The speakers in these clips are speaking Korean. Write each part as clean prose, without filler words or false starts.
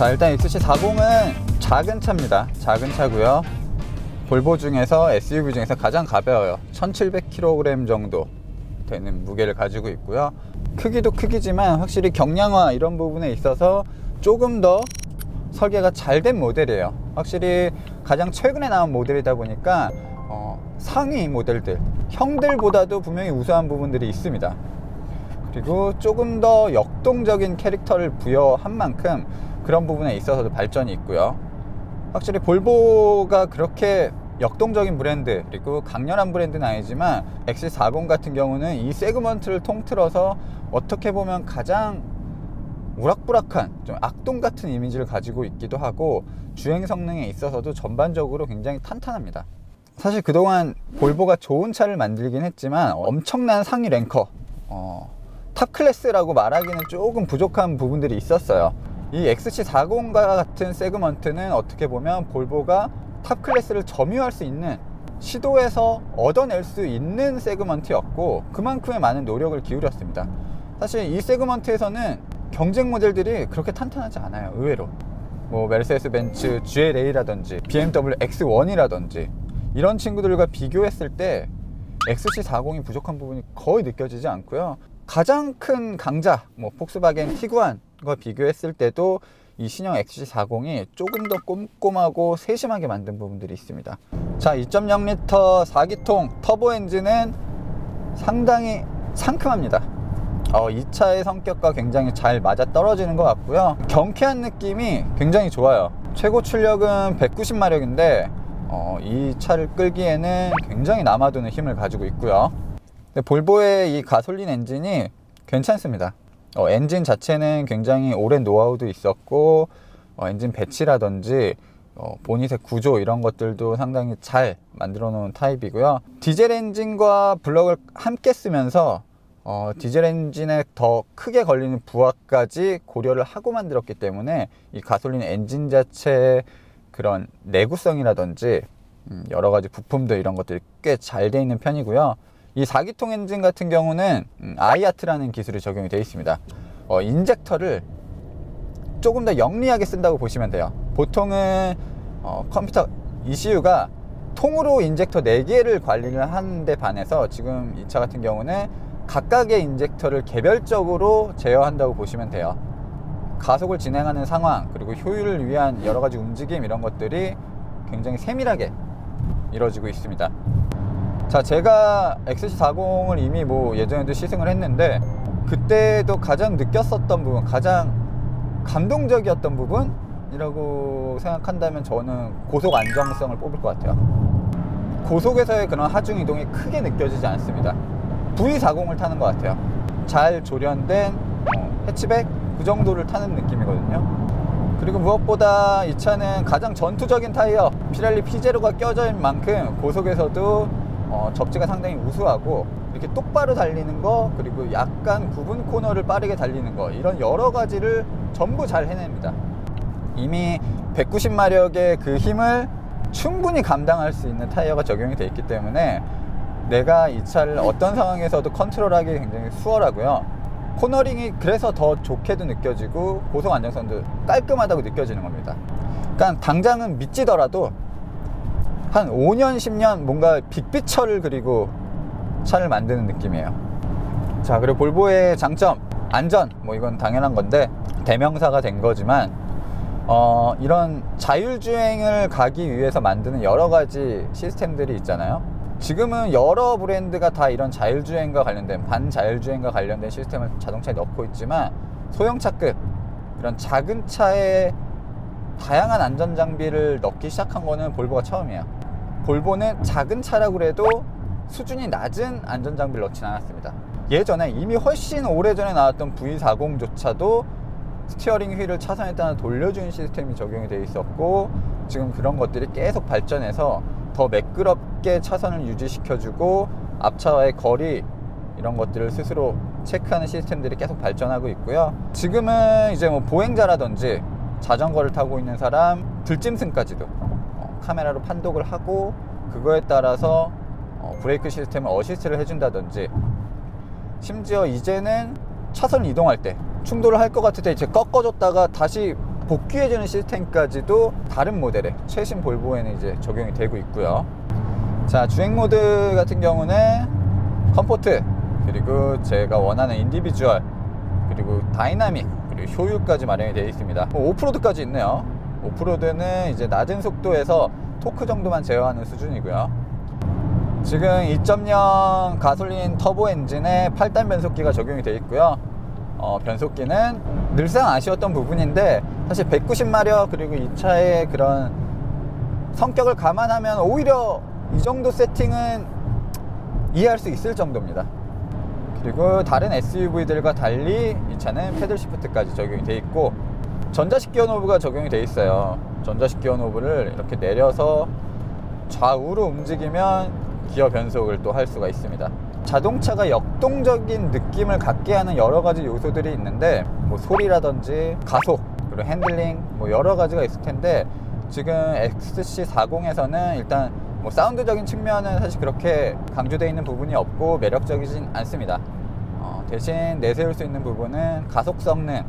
자, 일단 XC40은 작은 차입니다. 작은 차고요. 볼보 중에서 SUV 중에서 가장 가벼워요. 1700kg 정도 되는 무게를 가지고 있고요. 크기도 크기지만 확실히 경량화 이런 부분에 있어서 조금 더 설계가 잘 된 모델이에요. 확실히 가장 최근에 나온 모델이다 보니까 상위 모델들, 형들보다도 분명히 우수한 부분들이 있습니다. 그리고 조금 더 역동적인 캐릭터를 부여한 만큼 그런 부분에 있어서도 발전이 있고요. 확실히 볼보가 그렇게 역동적인 브랜드 그리고 강렬한 브랜드는 아니지만 XC40 같은 경우는 이 세그먼트를 통틀어서 어떻게 보면 가장 우락부락한 좀 악동 같은 이미지를 가지고 있기도 하고 주행 성능에 있어서도 전반적으로 굉장히 탄탄합니다. 사실 그동안 볼보가 좋은 차를 만들긴 했지만 엄청난 상위 랭커 탑 클래스라고 말하기는 조금 부족한 부분들이 있었어요. 이 XC40과 같은 세그먼트는 어떻게 보면 볼보가 탑 클래스를 점유할 수 있는, 시도해서 얻어낼 수 있는 세그먼트였고 그만큼의 많은 노력을 기울였습니다. 사실 이 세그먼트에서는 경쟁 모델들이 그렇게 탄탄하지 않아요. 의외로 뭐 메르세데스 벤츠 GLA라든지 BMW X1이라든지 이런 친구들과 비교했을 때 XC40이 부족한 부분이 거의 느껴지지 않고요. 가장 큰 강자 뭐 폭스바겐 티구안과 비교했을 때도 이 신형 XC40이 조금 더 꼼꼼하고 세심하게 만든 부분들이 있습니다. 자, 2.0L 4기통 터보 엔진은 상당히 상큼합니다. 이 차의 성격과 굉장히 잘 맞아 떨어지는 것 같고요. 경쾌한 느낌이 굉장히 좋아요. 최고 출력은 190마력인데 이 차를 끌기에는 굉장히 남아도는 힘을 가지고 있고요. 근데 볼보의 이 가솔린 엔진이 괜찮습니다. 엔진 자체는 굉장히 오랜 노하우도 있었고 엔진 배치라든지 보닛의 구조 이런 것들도 상당히 잘 만들어 놓은 타입이고요. 디젤 엔진과 블럭을 함께 쓰면서 디젤 엔진에 더 크게 걸리는 부하까지 고려를 하고 만들었기 때문에 이 가솔린 엔진 자체의 그런 내구성이라든지 여러 가지 부품들 이런 것들이 꽤 잘 돼 있는 편이고요. 이 4기통 엔진 같은 경우는 IAT라는 기술이 적용이 되어 있습니다. 인젝터를 조금 더 영리하게 쓴다고 보시면 돼요. 보통은 컴퓨터 ECU가 통으로 인젝터 4개를 관리를 하는데 반해서 지금 이 차 같은 경우는 각각의 인젝터를 개별적으로 제어한다고 보시면 돼요. 가속을 진행하는 상황 그리고 효율을 위한 여러 가지 움직임 이런 것들이 굉장히 세밀하게 이루어지고 있습니다. 자, 제가 XC40을 이미 뭐 예전에도 시승을 했는데 그때도 가장 느꼈었던 부분, 가장 감동적이었던 부분이라고 생각한다면 저는 고속 안정성을 뽑을 것 같아요. 고속에서의 그런 하중 이동이 크게 느껴지지 않습니다. V40을 타는 것 같아요. 잘 조련된 해치백 그 정도를 타는 느낌이거든요. 그리고 무엇보다 이 차는 가장 전투적인 타이어 피렐리 P0가 껴져 있는 만큼 고속에서도 접지가 상당히 우수하고 이렇게 똑바로 달리는 거 그리고 약간 구분 코너를 빠르게 달리는 거 이런 여러 가지를 전부 잘 해냅니다. 이미 190마력의 그 힘을 충분히 감당할 수 있는 타이어가 적용이 되어 있기 때문에 내가 이 차를 어떤 상황에서도 컨트롤하기 굉장히 수월하고요. 코너링이 그래서 더 좋게도 느껴지고 고속 안정성도 깔끔하다고 느껴지는 겁니다. 그러니까 당장은 믿지더라도 한 5년 10년 뭔가 빅피처를 그리고 차를 만드는 느낌이에요. 자, 그리고 볼보의 장점 안전 뭐 이건 당연한 건데 대명사가 된 거지만 이런 자율주행을 가기 위해서 만드는 여러 가지 시스템들이 있잖아요. 지금은 여러 브랜드가 다 이런 자율주행과 관련된 반자율주행과 관련된 시스템을 자동차에 넣고 있지만 소형차급 이런 작은 차에 다양한 안전장비를 넣기 시작한 거는 볼보가 처음이에요. 볼보는 작은 차라고 해도 수준이 낮은 안전장비를 넣진 않았습니다. 예전에 이미 훨씬 오래전에 나왔던 V40조차도 스티어링 휠을 차선에 따라 돌려주는 시스템이 적용이 되어 있었고 지금 그런 것들이 계속 발전해서 더 매끄럽게 차선을 유지시켜주고 앞차와의 거리 이런 것들을 스스로 체크하는 시스템들이 계속 발전하고 있고요. 지금은 이제 뭐 보행자라든지 자전거를 타고 있는 사람 들짐승까지도 카메라로 판독을 하고 그거에 따라서 브레이크 시스템을 어시스트를 해준다든지 심지어 이제는 차선을 이동할 때 충돌을 할 것 같을 때 이제 꺾어줬다가 다시 복귀해주는 시스템까지도 다른 모델에 최신 볼보에는 이제 적용이 되고 있고요. 자, 주행 모드 같은 경우는 컴포트, 그리고 제가 원하는 인디비주얼, 그리고 다이나믹, 그리고 효율까지 마련이 되어 있습니다. 오프로드까지 있네요. 오프로드는 이제 낮은 속도에서 토크 정도만 제어하는 수준이고요. 지금 2.0 가솔린 터보 엔진에 8단 변속기가 적용이 되어 있고요. 변속기는 늘상 아쉬웠던 부분인데 사실 190마력, 그리고 이 차의 그런 성격을 감안하면 오히려 이 정도 세팅은 이해할 수 있을 정도입니다. 그리고 다른 SUV들과 달리 이 차는 패들 시프트까지 적용이 되어 있고, 전자식 기어 노브가 적용이 되어 있어요. 전자식 기어 노브를 이렇게 내려서 좌우로 움직이면 기어 변속을 또 할 수가 있습니다. 자동차가 역동적인 느낌을 갖게 하는 여러 가지 요소들이 있는데, 뭐 소리라든지 가속, 그리고 핸들링, 뭐 여러 가지가 있을 텐데, 지금 XC40에서는 일단 뭐 사운드적인 측면은 사실 그렇게 강조되어 있는 부분이 없고 매력적이진 않습니다. 대신 내세울 수 있는 부분은 가속 성능,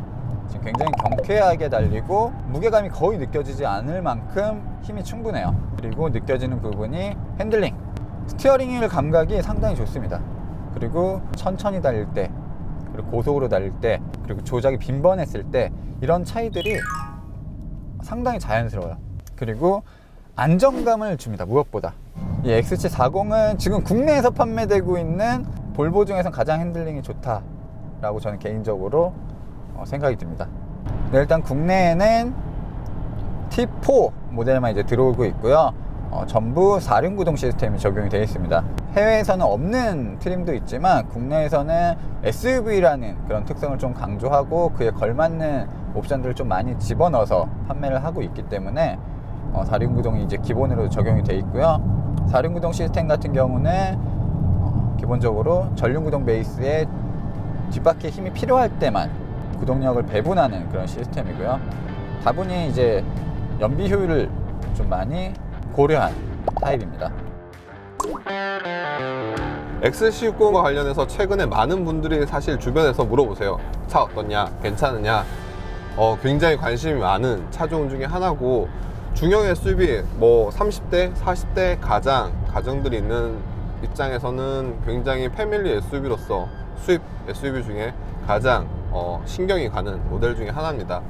지금 굉장히 경쾌하게 달리고 무게감이 거의 느껴지지 않을 만큼 힘이 충분해요. 그리고 느껴지는 부분이 핸들링, 스티어링 휠 감각이 상당히 좋습니다. 그리고 천천히 달릴 때, 그리고 고속으로 달릴 때, 그리고 조작이 빈번했을 때, 이런 차이들이 상당히 자연스러워요. 그리고 안정감을 줍니다. 무엇보다 이 XC40은 지금 국내에서 판매되고 있는 볼보 중에서 가장 핸들링이 좋다라고 저는 개인적으로 생각이 듭니다. 네, 일단 국내에는 T4 모델만 이제 들어오고 있고요. 전부 4륜 구동 시스템이 적용이 되어 있습니다. 해외에서는 없는 트림도 있지만 국내에서는 SUV라는 그런 특성을 좀 강조하고 그에 걸맞는 옵션들을 좀 많이 집어넣어서 판매를 하고 있기 때문에 4륜 구동이 이제 기본으로 적용이 되어 있고요. 4륜 구동 시스템 같은 경우는 기본적으로 전륜 구동 베이스에 뒷바퀴에 힘이 필요할 때만 구동력을 배분하는 그런 시스템이고요. 다분히 이제 연비 효율을 좀 많이 고려한 타입입니다. XC60과 관련해서 최근에 많은 분들이 사실 주변에서 물어보세요. 차 어떻냐? 괜찮으냐? 굉장히 관심이 많은 차종 중에 하나고, 중형 SUV 뭐 30대, 40대 가정들이 있는 입장에서는 굉장히 패밀리 SUV로서 수입 SUV 중에 가장 신경이 가는 모델 중에 하나입니다.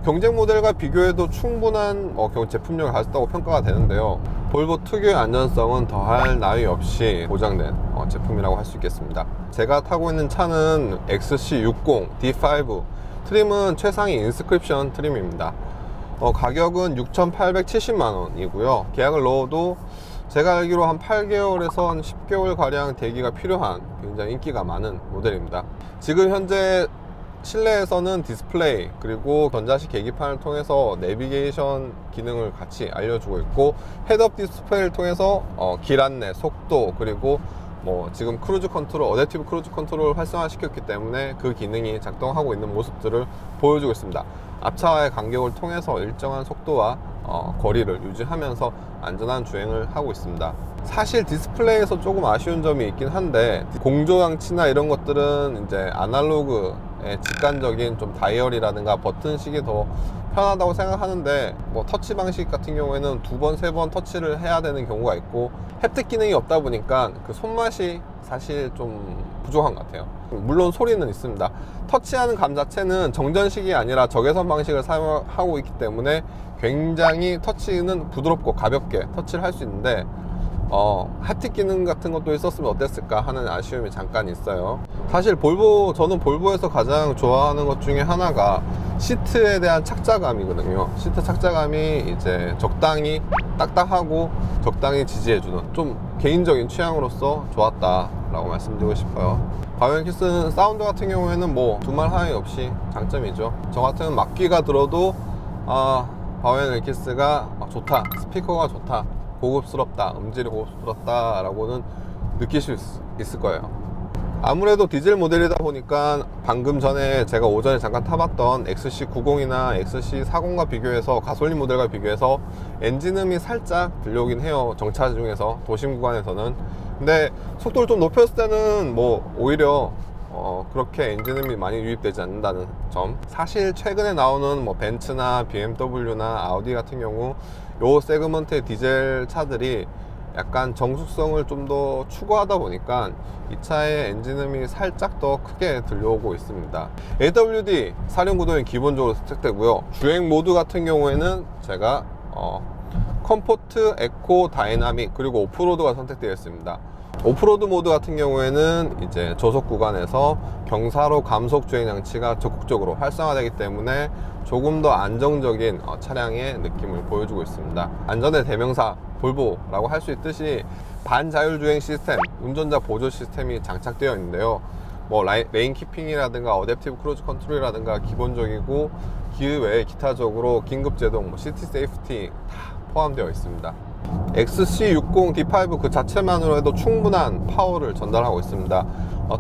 경쟁 모델과 비교해도 충분한 제품력을 가졌다고 평가가 되는데요. 볼보 특유의 안전성은 더할 나위 없이 보장된 제품이라고 할 수 있겠습니다. 제가 타고 있는 차는 XC60 D5, 트림은 최상위 인스크립션 트림입니다. 가격은 6,870만원이고요 계약을 넣어도 제가 알기로 한 8개월에서 한 10개월 가량 대기가 필요한 굉장히 인기가 많은 모델입니다. 지금 현재 실내에서는 디스플레이, 그리고 전자식 계기판을 통해서 내비게이션 기능을 같이 알려주고 있고, 헤드업 디스플레이를 통해서 길 안내, 속도, 그리고 뭐 지금 크루즈 컨트롤, 어댑티브 크루즈 컨트롤을 활성화시켰기 때문에 그 기능이 작동하고 있는 모습들을 보여주고 있습니다. 앞차와의 간격을 통해서 일정한 속도와 거리를 유지하면서 안전한 주행을 하고 있습니다. 사실 디스플레이에서 조금 아쉬운 점이 있긴 한데, 공조장치나 이런 것들은 이제 아날로그의 직관적인 좀 다이얼이라든가 버튼식이 더 편하다고 생각하는데, 뭐 터치 방식 같은 경우에는 2번, 3번 터치를 해야 되는 경우가 있고, 햅틱 기능이 없다 보니까 그 손맛이 사실 좀 부족한 것 같아요. 물론 소리는 있습니다. 터치하는 감 자체는 정전식이 아니라 적외선 방식을 사용하고 있기 때문에 굉장히 터치는 부드럽고 가볍게 터치를 할 수 있는데, 햅틱 기능 같은 것도 있었으면 어땠을까 하는 아쉬움이 잠깐 있어요. 사실 저는 볼보에서 가장 좋아하는 것 중에 하나가 시트에 대한 착자감이거든요. 시트 착자감이 이제 적당히 딱딱하고 적당히 지지해주는, 좀 개인적인 취향으로서 좋았다라고 말씀드리고 싶어요. 바이오앤키스는 사운드 같은 경우에는 뭐 두말 하나이 없이 장점이죠. 저 같은 막귀가 들어도 바이오앤키스가 좋다, 스피커가 좋다, 고급스럽다, 음질이 고급스럽다 라고는 느끼실 수 있을 거예요. 아무래도 디젤 모델이다 보니까 방금 전에 제가 오전에 잠깐 타봤던 XC90이나 XC40과 비교해서, 가솔린 모델과 비교해서 엔진음이 살짝 들려오긴 해요. 정차 중에서, 도심 구간에서는. 근데 속도를 좀 높였을 때는 뭐 오히려 그렇게 엔진음이 많이 유입되지 않는다는 점. 사실 최근에 나오는 뭐 벤츠나 BMW나 아우디 같은 경우 요 세그먼트의 디젤 차들이 약간 정숙성을 좀 더 추구하다 보니까 이 차의 엔진음이 살짝 더 크게 들려오고 있습니다. AWD 사륜구동이 기본적으로 선택되고요. 주행 모드 같은 경우에는 제가 컴포트, 에코, 다이나믹 그리고 오프로드가 선택되어 있습니다. 오프로드 모드 같은 경우에는 이제 저속 구간에서 경사로 감속 주행 장치가 적극적으로 활성화되기 때문에 조금 더 안정적인 차량의 느낌을 보여주고 있습니다. 안전의 대명사 볼보라고 할 수 있듯이 반자율주행 시스템, 운전자 보조 시스템이 장착되어 있는데요. 뭐 레인 키핑이라든가 어댑티브 크루즈 컨트롤이라든가 기본적이고 그 외에 기타적으로 긴급제동, 시티 세이프티 다 포함되어 있습니다. XC60 D5 그 자체만으로 해도 충분한 파워를 전달하고 있습니다.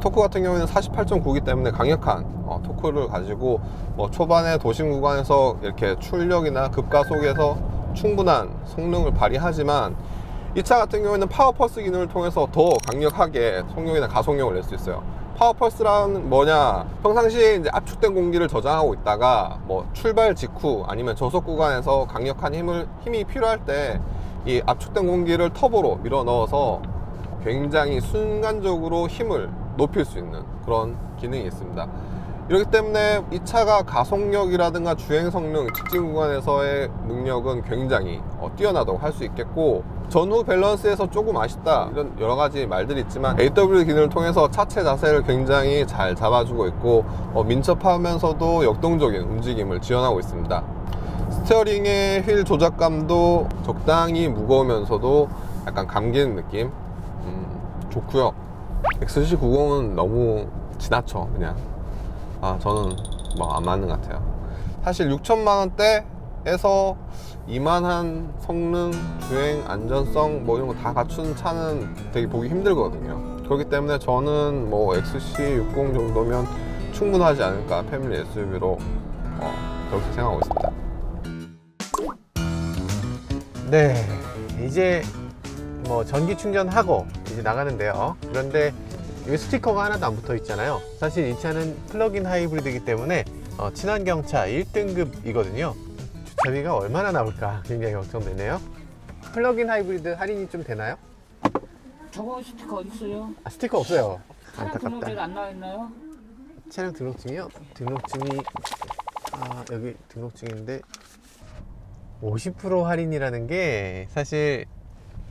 토크 같은 경우에는 48.9이기 때문에 강력한 토크를 가지고 뭐 초반에 도심 구간에서 이렇게 출력이나 급가속에서 충분한 성능을 발휘하지만 이 차 같은 경우에는 파워펄스 기능을 통해서 더 강력하게 속력이나 가속력을 낼 수 있어요. 파워펄스란 뭐냐, 평상시에 이제 압축된 공기를 저장하고 있다가 뭐 출발 직후 아니면 저속 구간에서 강력한 힘이 필요할 때 이 압축된 공기를 터보로 밀어 넣어서 굉장히 순간적으로 힘을 높일 수 있는 그런 기능이 있습니다. 이렇기 때문에 이 차가 가속력이라든가 주행 성능, 직진 구간에서의 능력은 굉장히 뛰어나다고 할 수 있겠고, 전후 밸런스에서 조금 아쉽다 이런 여러 가지 말들이 있지만 AWD 기능을 통해서 차체 자세를 굉장히 잘 잡아주고 있고 민첩하면서도 역동적인 움직임을 지원하고 있습니다. 스티어링의 휠 조작감도 적당히 무거우면서도 약간 감기는 느낌 좋고요. XC90은 너무 지나쳐 그냥. 저는 뭐 안 맞는 것 같아요. 사실 6천만 원대에서 이만한 성능, 주행, 안전성 뭐 이런 거 다 갖춘 차는 되게 보기 힘들거든요. 그렇기 때문에 저는 뭐 XC60 정도면 충분하지 않을까, 패밀리 SUV로 그렇게 생각하고 있습니다. 네, 이제 뭐 전기 충전하고 이제 나가는데요. 그런데 여기 스티커가 하나도 안 붙어 있잖아요. 사실 이 차는 플러그인 하이브리드이기 때문에 친환경차 1등급이거든요. 주차비가 얼마나 나올까 굉장히 걱정되네요. 플러그인 하이브리드 할인이 좀 되나요? 저거 스티커 어디 있어요? 스티커 없어요. 차량 안타깝다. 등록증이 안 나와 있나요? 차량 등록증이요? 등록증이 여기 등록증인데 50% 할인이라는 게 사실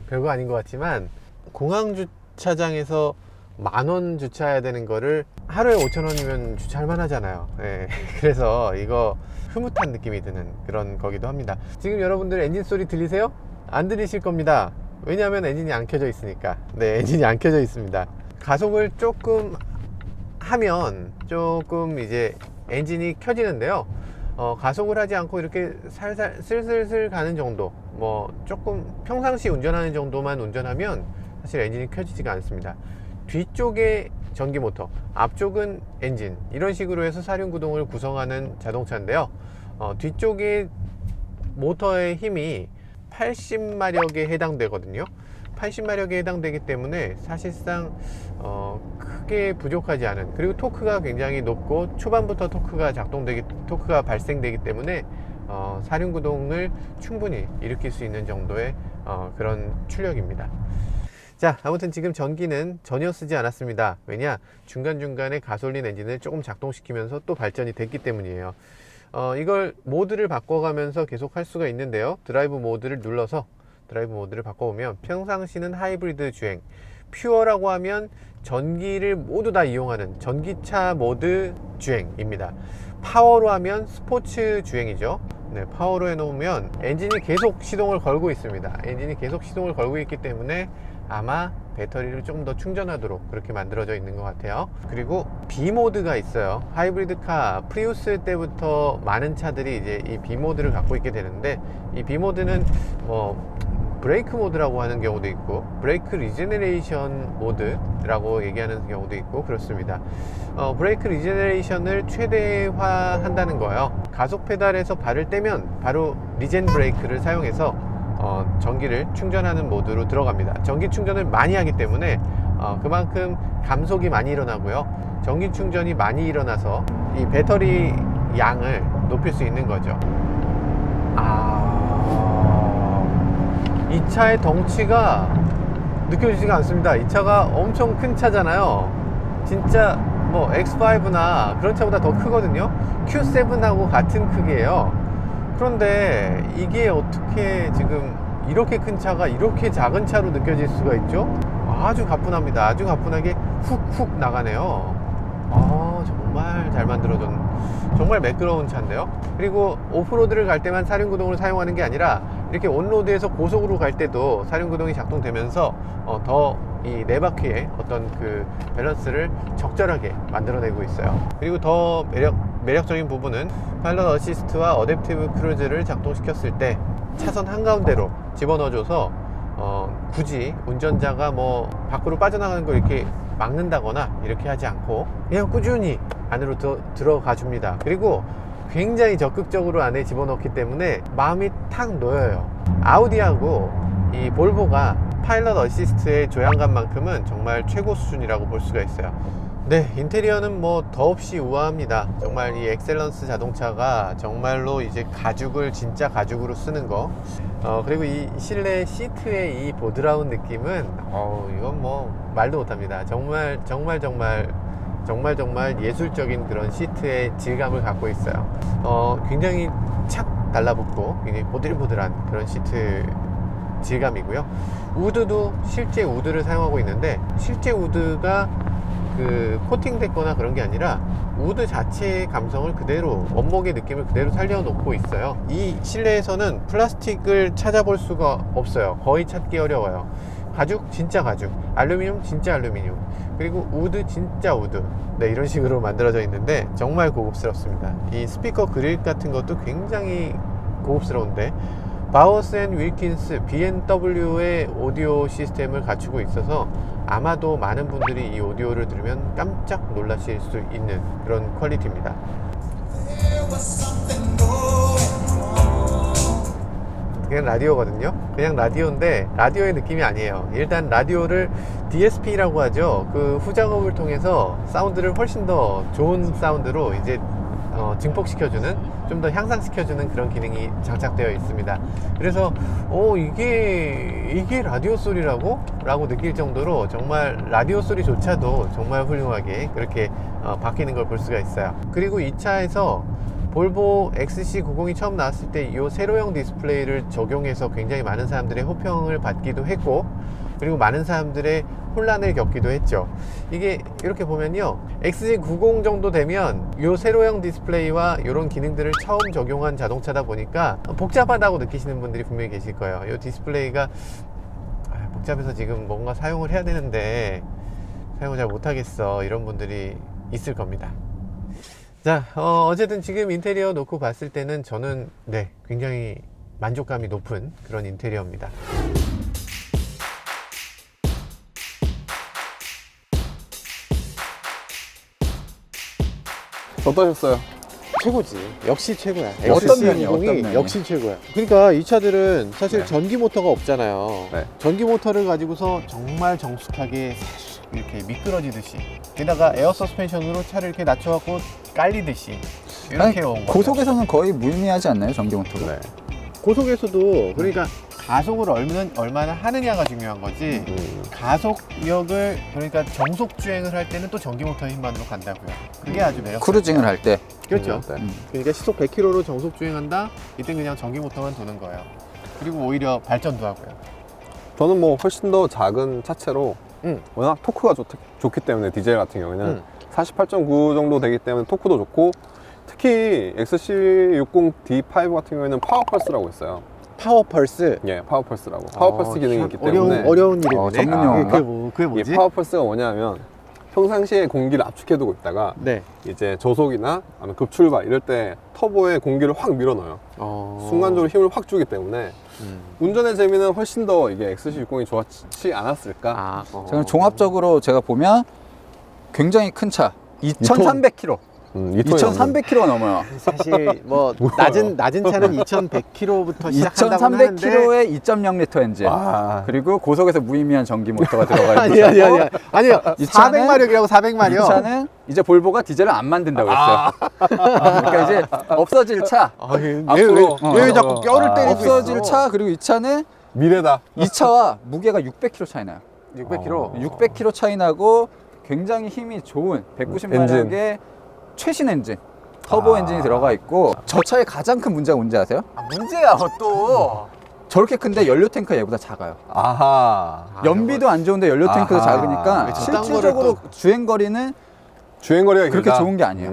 별거 아닌 것 같지만 공항 주차장에서 10,000원 주차해야 되는 거를 하루에 5,000원이면 주차할 만하잖아요. 네. 그래서 이거 흐뭇한 느낌이 드는 그런 거기도 합니다. 지금 여러분들 엔진 소리 들리세요? 안 들리실 겁니다. 왜냐하면 엔진이 안 켜져 있으니까. 네, 엔진이 안 켜져 있습니다. 가속을 조금 하면 조금 이제 엔진이 켜지는데요. 가속을 하지 않고 이렇게 살살 슬슬슬 가는 정도, 뭐 조금 평상시 운전하는 정도만 운전하면 사실 엔진이 켜지지가 않습니다. 뒤쪽에 전기 모터, 앞쪽은 엔진, 이런 식으로 해서 사륜구동을 구성하는 자동차인데요. 뒤쪽에 모터의 힘이 80마력에 해당되거든요. 80마력에 해당되기 때문에 사실상 크게 부족하지 않은, 그리고 토크가 굉장히 높고 초반부터 토크가 발생되기 때문에 사륜구동을 충분히 일으킬 수 있는 정도의 그런 출력입니다. 자, 아무튼 지금 전기는 전혀 쓰지 않았습니다. 왜냐? 중간중간에 가솔린 엔진을 조금 작동시키면서 또 발전이 됐기 때문이에요. 이걸 모드를 바꿔가면서 계속 할 수가 있는데요. 드라이브 모드를 눌러서 드라이브 모드를 바꿔보면 평상시는 하이브리드 주행, 퓨어라고 하면 전기를 모두 다 이용하는 전기차 모드 주행입니다. 파워로 하면 스포츠 주행이죠. 네, 파워로 해놓으면 엔진이 계속 시동을 걸고 있습니다. 엔진이 계속 시동을 걸고 있기 때문에 아마 배터리를 조금 더 충전하도록 그렇게 만들어져 있는 것 같아요. 그리고 B 모드가 있어요. 하이브리드카 프리우스 때부터 많은 차들이 이제 이 B 모드를 갖고 있게 되는데, 이 B 모드는 뭐 브레이크 모드라고 하는 경우도 있고 브레이크 리제네레이션 모드라고 얘기하는 경우도 있고 그렇습니다. 브레이크 리제네레이션을 최대화 한다는 거예요. 가속 페달에서 발을 떼면 바로 리젠 브레이크를 사용해서 전기를 충전하는 모드로 들어갑니다. 전기 충전을 많이 하기 때문에 그만큼 감속이 많이 일어나고요. 전기 충전이 많이 일어나서 이 배터리 양을 높일 수 있는 거죠. 이 차의 덩치가 느껴지지가 않습니다. 이 차가 엄청 큰 차잖아요. 진짜 뭐 X5나 그런 차보다 더 크거든요. Q7하고 같은 크기예요. 그런데 이게 어떻게 지금 이렇게 큰 차가 이렇게 작은 차로 느껴질 수가 있죠? 아주 가뿐합니다. 아주 가뿐하게 훅훅 나가네요. 정말 잘 만들어진, 정말 매끄러운 차인데요. 그리고 오프로드를 갈 때만 사륜구동을 사용하는 게 아니라 이렇게 온로드에서 고속으로 갈 때도 사륜구동이 작동되면서 더 이 네 바퀴의 어떤 그 밸런스를 적절하게 만들어내고 있어요. 그리고 더 매력적인 부분은 파일럿 어시스트와 어댑티브 크루즈를 작동시켰을 때 차선 한가운데로 집어넣어줘서 굳이 운전자가 뭐 밖으로 빠져나가는 걸 이렇게 막는다거나 이렇게 하지 않고 그냥 꾸준히 안으로 들어가 줍니다. 그리고 굉장히 적극적으로 안에 집어넣기 때문에 마음이 탁 놓여요. 아우디하고 이 볼보가 파일럿 어시스트의 조향감만큼은 정말 최고 수준이라고 볼 수가 있어요. 네, 인테리어는 뭐 더없이 우아합니다. 정말 이 엑셀런스 자동차가 정말로 이제 가죽을 진짜 가죽으로 쓰는 거. 그리고 이 실내 시트의 이 보드라운 느낌은 이건 뭐 말도 못합니다. 정말 예술적인 그런 시트의 질감을 갖고 있어요. 굉장히 착 달라붙고 굉장히 보들보들한 그런 시트 질감이고요. 우드도 실제 우드를 사용하고 있는데 실제 우드가 그 코팅됐거나 그런 게 아니라 우드 자체의 감성을 그대로, 원목의 느낌을 그대로 살려놓고 있어요. 이 실내에서는 플라스틱을 찾아볼 수가 없어요. 거의 찾기 어려워요. 가죽 진짜 가죽, 알루미늄 진짜 알루미늄, 그리고 우드 진짜 우드. 네, 이런 식으로 만들어져 있는데 정말 고급스럽습니다. 이 스피커 그릴 같은 것도 굉장히 고급스러운데 바우어스 앤 윌킨스 B&W의 오디오 시스템을 갖추고 있어서 아마도 많은 분들이 이 오디오를 들으면 깜짝 놀라실 수 있는 그런 퀄리티입니다. 그냥 라디오거든요. 그냥 라디오인데 라디오의 느낌이 아니에요. 일단 라디오를 DSP라고 하죠. 그 후작업을 통해서 사운드를 훨씬 더 좋은 사운드로 이제 증폭시켜주는, 좀 더 향상시켜주는 그런 기능이 장착되어 있습니다. 그래서 이게 라디오 소리라고? 라고 느낄 정도로 정말 라디오 소리조차도 정말 훌륭하게 그렇게 바뀌는 걸 볼 수가 있어요. 그리고 이 차에서 볼보 XC90이 처음 나왔을 때 이 세로형 디스플레이를 적용해서 굉장히 많은 사람들의 호평을 받기도 했고, 그리고 많은 사람들의 혼란을 겪기도 했죠. 이게 이렇게 보면요, XC90 정도 되면 이 세로형 디스플레이와 이런 기능들을 처음 적용한 자동차다 보니까 복잡하다고 느끼시는 분들이 분명히 계실 거예요. 이 디스플레이가 복잡해서 지금 뭔가 사용을 해야 되는데 사용을 잘 못하겠어, 이런 분들이 있을 겁니다. 자, 어쨌든 지금 인테리어 놓고 봤을 때는 저는 굉장히 만족감이 높은 그런 인테리어입니다. 어떠셨어요? 최고지. 역시 최고야. 어떤 면이, 어떤 XC90이 면이? 역시 최고야. 그러니까 이 차들은 사실 네. 전기 모터가 없잖아요. 네. 전기 모터를 가지고서 정말 정숙하게 이렇게 미끄러지듯이, 게다가 에어 서스펜션으로 차를 이렇게 낮춰갖고 깔리듯이 이렇게 온 거죠. 고속에서는 거의 무의미하지 않나요, 전기 모터가? 네. 고속에서도 그러니까 가속을 얼마나 하느냐가 중요한 거지. 가속력을, 그러니까 정속 주행을 할 때는 또 전기 모터의 힘만으로 간다고요. 그게 아주 매력. 크루징을 할 때. 그렇죠. 네. 그러니까 시속 100km로 정속 주행한다. 이때 그냥 전기 모터만 도는 거예요. 그리고 오히려 발전도 하고요. 저는 뭐 훨씬 더 작은 차체로 워낙 토크가 좋기 때문에 디젤 같은 경우에는 48.9 정도 되기 때문에 토크도 좋고, 특히 XC60 D5 같은 경우에는 파워펄스라고 있어요. 파워펄스. 예, 파워펄스라고. 파워펄스 기능이 있기 때문에 어려운 이름이네. 전문 용어인가? 그게 이 뭐지? 파워펄스가 뭐냐면 평상시에 공기를 압축해두고 있다가 네. 이제 저속이나 아니면 급출발 이럴 때 터보에 공기를 확 밀어넣어요. 순간적으로 힘을 확 주기 때문에 운전의 재미는 훨씬 더 이게 XC60이 좋지 않았을까. 종합적으로 제가 보면 굉장히 큰 차, 2300km. 2,300km가 넘어요. 사실 뭐 낮은 차는 2,100km부터 시작한다고 하는데 2,300km에 2.0L 엔진. 와. 그리고 고속에서 무의미한 전기 모터가 들어가 있는 아니요. 이 차는- 400마력이라고 400마력. 이 차는 이제 볼보가 디젤을 안 만든다고 했어요. 그러니까 이제 없어질 차. 왜 어, 자꾸 뼈를 때리고 없어질 있어? 차. 그리고 이 차는 미래다. 이 차와 무게가 600kg 차이 나요. 600km. 600kg 차이 나고 굉장히 힘이 좋은 190마력의 최신 엔진. 터보 엔진이 들어가 있고 저 차의 가장 큰 문제가 뭔지 아세요? 문제야 또. 저렇게 큰데 연료 탱크가 얘보다 작아요. 아하. 연비도 안 좋은데 연료 탱크도 아하. 작으니까 왜 저딴 실질적으로 거를 주행 거리는 주행거리가 그렇게 길다. 좋은 게 아니에요.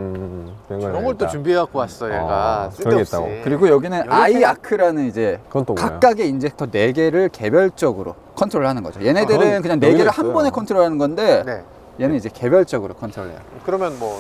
주행거리가 그런 걸 또 길다. 준비해 갖고 왔어 얘가. 그런 게 쓸데없이. 있다고. 그리고 여기는 아이아크라는 이제 그건 또 뭐야? 각각의 인젝터 4개를 개별적으로 컨트롤하는 거죠. 얘네들은 그건 그냥 여기가 4개를 한 있어요. 번에 컨트롤하는 건데 네. 얘는 이제 개별적으로 컨트롤해요. 그러면 뭐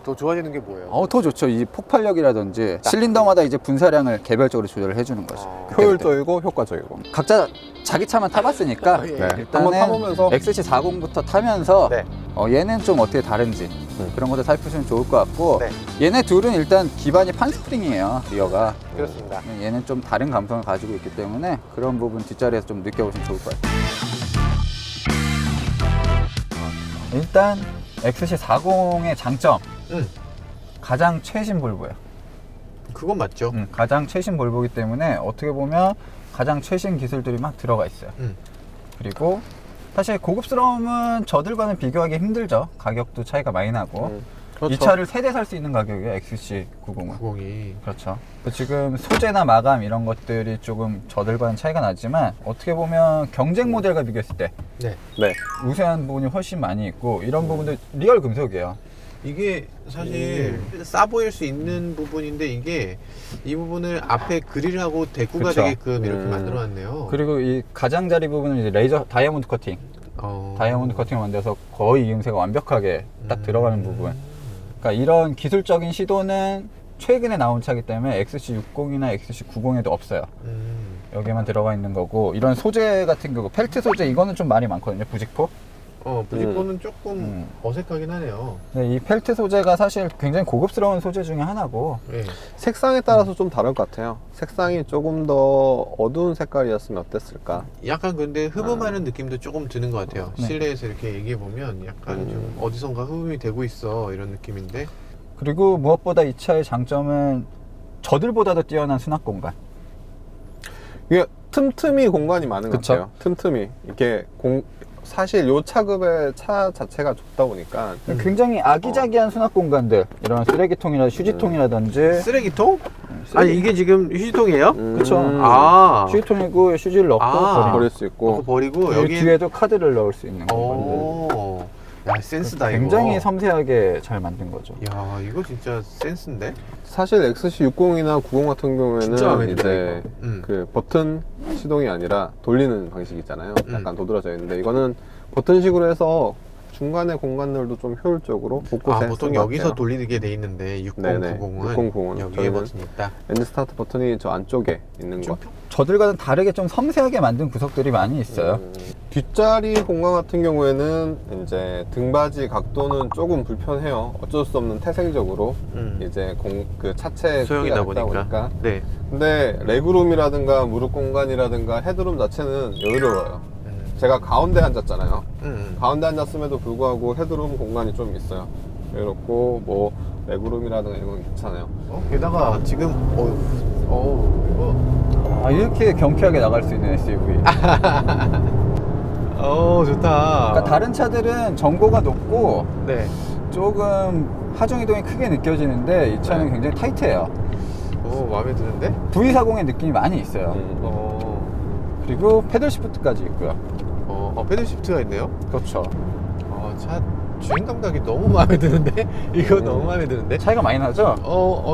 더 좋아지는 게 뭐예요? 더 좋죠. 이 폭발력이라든지 실린더마다 이제 분사량을 개별적으로 조절을 해주는 거죠. 그때그때. 효율적이고 효과적이고. 각자 자기 차만 타봤으니까 예. 네. 한번 일단은 타보면서 XC40부터 타면서 네. 얘는 좀 어떻게 다른지 그런 것도 살펴보시면 좋을 것 같고 네. 얘네 둘은 일단 기반이 판스프링이에요. 리어가. 그렇습니다. 얘는 좀 다른 감성을 가지고 있기 때문에 그런 부분 뒷자리에서 좀 느껴보시면 좋을 것 같아요. 일단 XC40의 장점 가장 최신 볼보예요. 그건 맞죠. 가장 최신 볼보기 때문에 어떻게 보면 가장 최신 기술들이 막 들어가 있어요. 그리고 사실 고급스러움은 저들과는 비교하기 힘들죠. 가격도 차이가 많이 나고 이 차를 세대 살 수 있는 가격이에요. XC90은. 90이. 그렇죠. 지금 소재나 마감 이런 것들이 조금 저들과는 차이가 나지만 어떻게 보면 경쟁 모델과 비교했을 때 네. 네. 우세한 부분이 훨씬 많이 있고 이런 부분들 리얼 금속이에요. 이게 사실 싸 보일 수 있는 부분인데 이게 이 부분을 앞에 그릴하고 대꾸가 그쵸. 되게끔 이렇게 만들어놨네요. 그리고 이 가장자리 부분은 이제 레이저 다이아몬드 커팅, 다이아몬드 커팅을 만들어서 거의 이음새가 완벽하게 딱 들어가는 부분. 그러니까 이런 기술적인 시도는 최근에 나온 차기 때문에 XC60이나 XC90에도 없어요. 여기에만 들어가 있는 거고 이런 소재 같은 경우 펠트 소재 이거는 좀 말이 많거든요. 부직포. 부직포는 조금 어색하긴 하네요. 네, 이 펠트 소재가 사실 굉장히 고급스러운 소재 중에 하나고 네. 색상에 따라서 좀 다를 것 같아요. 색상이 조금 더 어두운 색깔이었으면 어땠을까? 약간 근데 흡음하는 느낌도 조금 드는 것 같아요. 네. 실내에서 이렇게 얘기해 보면 약간 좀 어디선가 흡음이 되고 있어 이런 느낌인데. 그리고 무엇보다 이 차의 장점은 저들보다도 뛰어난 수납 공간. 이게 틈틈이 공간이 많은 것 그쵸? 같아요. 틈틈이. 이렇게 사실 요 차급의 차 자체가 좁다 보니까 굉장히 아기자기한 수납 공간들 이런 쓰레기통이나 휴지통이라든지 쓰레기통? 아니 이게 지금 휴지통이에요? 그쵸. 아. 휴지통이고 휴지를 넣고 버리고 버릴 수 있고. 버리고 그리고 여기 뒤에도 카드를 넣을 수 있는 공간. 오. 야 센스다 이거. 굉장히 섬세하게 잘 만든 거죠. 야 이거 진짜 센스인데? 사실 XC60이나 90 같은 진짜 마음에 경우에는 들어, 이제 이거. 그 버튼 시동이 아니라 돌리는 방식이잖아요. 음. 약간 도드라져 있는데 이거는 버튼식으로 해서 중간의 공간들도 좀 효율적으로 곳곳에 보통 쓴것 여기서 같아요. 돌리게 돼 있는데 네네. 6090은 6090은 여기에 저희는 버튼이 있다. 엔드 스타트 버튼이 저 안쪽에 있는 거. 저들과는 다르게 좀 섬세하게 만든 구석들이 많이 있어요. 뒷자리 공간 같은 경우에는 이제 등받이 각도는 조금 불편해요. 어쩔 수 없는 태생적으로 이제 그 차체 소형이다 크기가 작다 보니까. 네. 근데 레그룸이라든가 무릎 공간이라든가 헤드룸 자체는 여유로워요. 제가 가운데 앉았잖아요. 가운데 앉았음에도 불구하고 헤드룸 공간이 좀 있어요. 여유롭고 뭐 레그룸이라든가 이런 건 괜찮아요. 게다가 지금 이거 이렇게 경쾌하게 나갈 수 있는 SUV. 좋다. 그러니까 다른 차들은 전고가 높고 네. 조금 하중 이동이 크게 느껴지는데 이 차는 네. 굉장히 타이트해요. 마음에 드는데? V40의 느낌이 많이 있어요. 그리고 패들 시프트까지 있고요. 패들 시프트가 있네요. 그렇죠. 차 주행 감각이 너무 마음에 드는데? 이거 너무 마음에 드는데? 차이가 많이 나죠?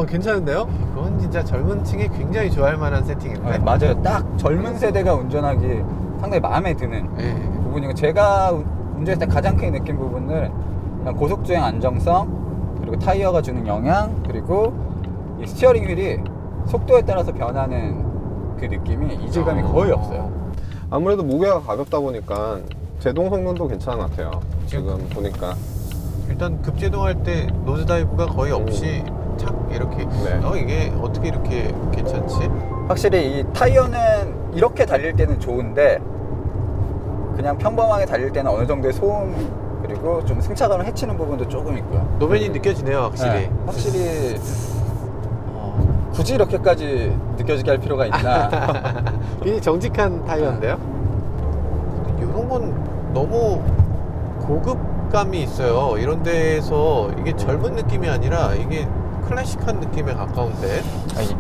괜찮은데요? 이건 진짜 젊은 층이 굉장히 좋아할 만한 세팅인데? 네, 맞아요. 딱 젊은 세대가 운전하기 상당히 마음에 드는 네. 부분이고 제가 운전했을 때 가장 크게 느낀 부분은 그냥 고속주행 안정성 그리고 타이어가 주는 영향 그리고 이 스티어링 휠이 속도에 따라서 변하는 그 느낌이 이질감이 거의 없어요. 아무래도 무게가 가볍다 보니까 제동 성능도 괜찮은 것 같아요. 지금 보니까 일단 급제동할 때 노즈 다이브가 거의 없이 착 이렇게. 네. 이게 어떻게 이렇게 괜찮지? 확실히 이 타이어는 이렇게 달릴 때는 좋은데 그냥 평범하게 달릴 때는 어느 정도의 소음 그리고 좀 승차감을 해치는 부분도 조금 있고요. 노면이 느껴지네요, 확실히. 네, 확실히 굳이 이렇게까지 느껴지게 할 필요가 있나. 굉장히 정직한 타이어인데요. 이런 건 너무 고급감이 있어요. 이런 데에서 이게 젊은 느낌이 아니라 이게 클래식한 느낌에 가까운데.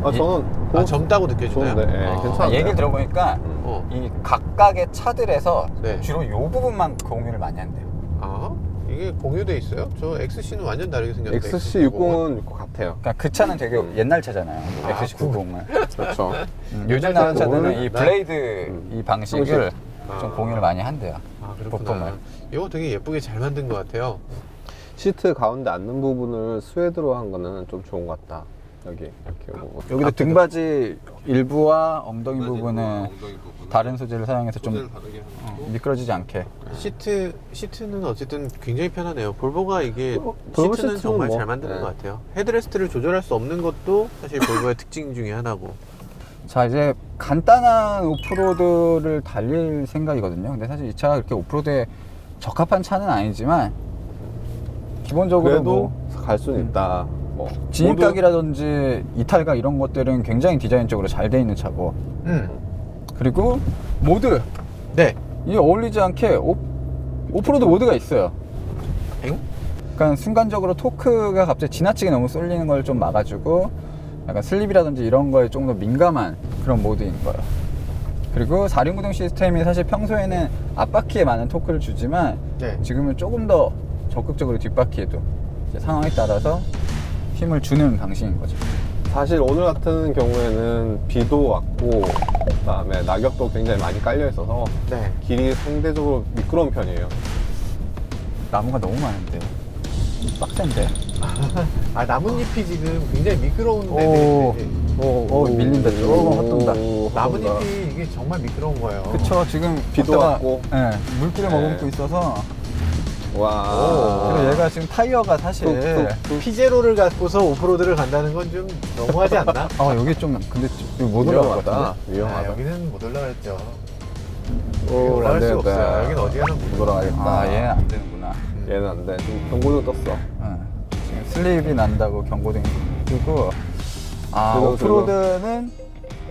저는 젊다고 느껴지나요? 좋은데, 예, 괜찮아요. 얘기를 들어보니까 어. 이 각각의 차들에서 네. 주로 이 부분만 공유를 많이 한대요. 아, 이게 공유돼 있어요? 저 XC는 완전 다르게 생겼는데. XC60은 이거 같아요. 그러니까 그 차는 되게 옛날 차잖아요. 아, XC90은. 그렇죠. 요즘 나오는 차들은 그거는 이 블레이드 이 방식을 좀 아. 공유를 많이 한대요. 아, 그렇구나. 부품을. 이거 되게 예쁘게 잘 만든 것 같아요. 시트 가운데 앉는 부분을 스웨드로 한 거는 좀 좋은 것 같다. 여기 이렇게 오고. 여기도 등받이 일부와 엉덩이 부분은 다른 소재를 사용해서 좀 미끄러지지 않게. 시트는 어쨌든 굉장히 편하네요. 볼보가 이게 볼보 시트는 시트는 정말 뭐, 잘 만드는 네. 것 같아요. 헤드레스트를 조절할 수 없는 것도 사실 볼보의 특징 중에 하나고. 자, 이제 간단한 오프로드를 달릴 생각이거든요. 근데 사실 이 차가 그렇게 오프로드에 적합한 차는 아니지만 기본적으로 그래도 뭐 갈 수는 있다. 뭐 진입각이라든지 이탈각 이런 것들은 굉장히 디자인적으로 잘 돼 있는 차고, 그리고 모드 네. 이 어울리지 않게 오프로드 모드가 있어요. 엥? 그러니까 순간적으로 토크가 갑자기 지나치게 너무 쏠리는 걸 좀 막아주고 약간 슬립이라든지 이런 거에 좀 더 민감한 그런 모드인 거예요. 그리고 4륜 구동 시스템이 사실 평소에는 앞바퀴에 많은 토크를 주지만 네. 지금은 조금 더 적극적으로 뒷바퀴에도 이제 상황에 따라서 힘을 주는 방식인 거죠. 사실 오늘 같은 경우에는 비도 왔고 그다음에 낙엽도 굉장히 많이 깔려 있어서 네. 길이 상대적으로 미끄러운 편이에요. 나무가 너무 많은데 빡센데. 아, 나뭇잎이 지금 굉장히 미끄러운데. 오. 되게 밀린다. 조금 헛돈다. 나뭇잎이 이게 정말 미끄러운 거예요. 그쵸. 지금 비도 걷다가, 왔고. 예, 물기를 네. 머금고 있어서. 와. 그리고 얘가 지금 타이어가 사실 피제로를 갖고서 오프로드를 간다는 건 좀 너무하지 않나? 여기 좀 근데 여기 못 올라갈 것 위험하다. 같은데. 아, 위험하다. 여기는 못 올라갔죠. 여기 오, 올라갈 안 수 되겠다. 없어요. 여기는 어디 가나 못 돌아가겠다. 얘는 안 되는구나. 얘는 안 돼. 지금 경고등 떴어. 지금 슬립이 난다고 경고등이 뜨고. 들어, 오프로드는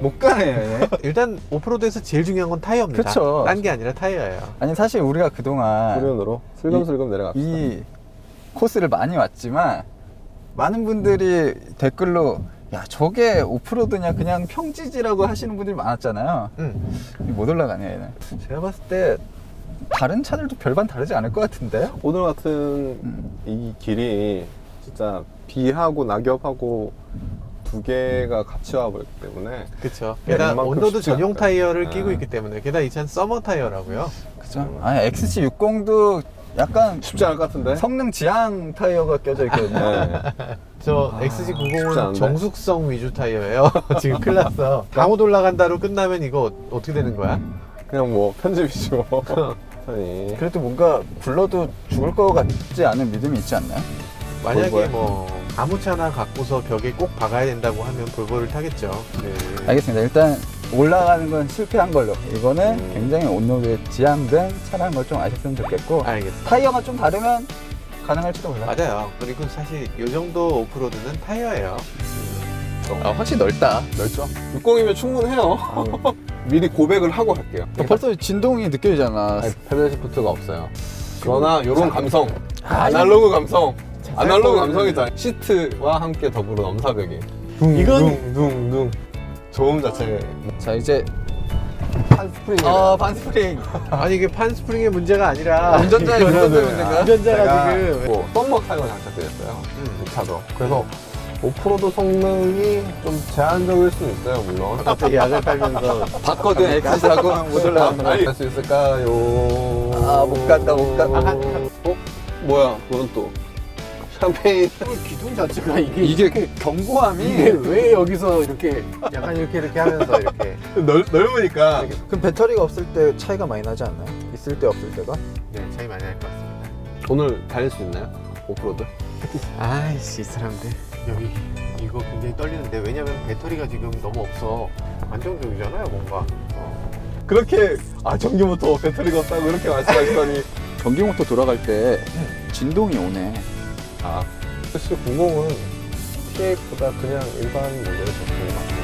못 가네요. 얘. 일단 오프로드에서 제일 중요한 건 타이어입니다. 그쵸. 딴 게 아니라 타이어예요. 아니 사실 우리가 그동안 후륜으로 슬금슬금 내려갑시다. 이 코스를 많이 왔지만 많은 분들이 댓글로 야 저게 오프로드냐 그냥 평지지라고 하시는 분들이 많았잖아요. 못 올라가네 얘는. 제가 봤을 때 다른 차들도 별반 다르지 않을 것 같은데. 오늘 같은 이 길이 진짜 비하고 낙엽하고 두 개가 같이 와버렸기 때문에 그렇죠. 게다가 웬만큼 온도도 쉽지 전용 않다. 타이어를 네. 끼고 있기 때문에 게다가 이 차는 서머 타이어라고요. 그죠? 아니 XC60도 약간 쉽지 않을 것 같은데. 성능 지향 타이어가 껴져 있거든요. 네. 저 쉽지 XC90은 않은데? 정숙성 위주 타이어예요. 지금 큰일 났어. 강호 올라간다로 끝나면 이거 어떻게 되는 거야? 그냥 뭐 편집이죠. 아니. 그래도 뭔가 굴러도 죽을 것 같지 않은 믿음이 있지 않나요? 만약에 볼보야? 뭐 아무 차나 갖고서 벽에 꼭 박아야 된다고 하면 볼보를 타겠죠. 네. 알겠습니다. 일단 올라가는 건 실패한 걸로. 이거는 굉장히 온도에 지향된 차라는 걸 좀 아셨으면 좋겠고, 알겠습니다. 타이어가 좀 다르면 가능할지도 몰라요. 맞아요. 그리고 사실 이 정도 오프로드는 타이어예요. 확실히 넓다. 넓죠? 60이면 충분해요. 미리 고백을 하고 갈게요. 벌써 진동이 느껴지잖아. 아니, 페달 시프트가 없어요. 그러나 이런 감성, 아날로그 감성, 아날로그 감성이다. 시트와 함께 더불어 넘사벽이. 이건 둥둥 저음 자체. 자 이제 한 스프링이에요. 반스프링. 아니 이게 판 스프링의 문제가 아니라 운전자의 문제인가? 운전자가 지금 뭐 썸머 타이어 장착되었어요. 이 차도. 그래서 오프로드 성능이 좀 제한적일 수는 있어요, 물론. 갑자기 약을 빨면서 봤거든 엑스하고 못 올라가는 거. 할 수 있을까요? 못 간다 못 간다. 뭐야? 그건 또 샴페인. 기둥 자체가 이게 이게 경고함이. 이게 왜 여기서 이렇게 약간 이렇게 하면서 이렇게 넓으니까. 그럼 배터리가 없을 때 차이가 많이 나지 않나요? 있을 때 없을 때가? 네 차이 많이 날 것 같습니다. 오늘 달릴 수 있나요? 오프로드? 아이씨 이 사람들. 여기 이거 굉장히 떨리는데 왜냐면 배터리가 지금 너무 없어. 안정적이잖아요 뭔가. 그렇게 전기모터 배터리가 없다고 그렇게 말씀하시더니 전기모터 돌아갈 때 진동이 오네. 사실 90은 PX보다 그냥 일반 모델의 제품이 맞고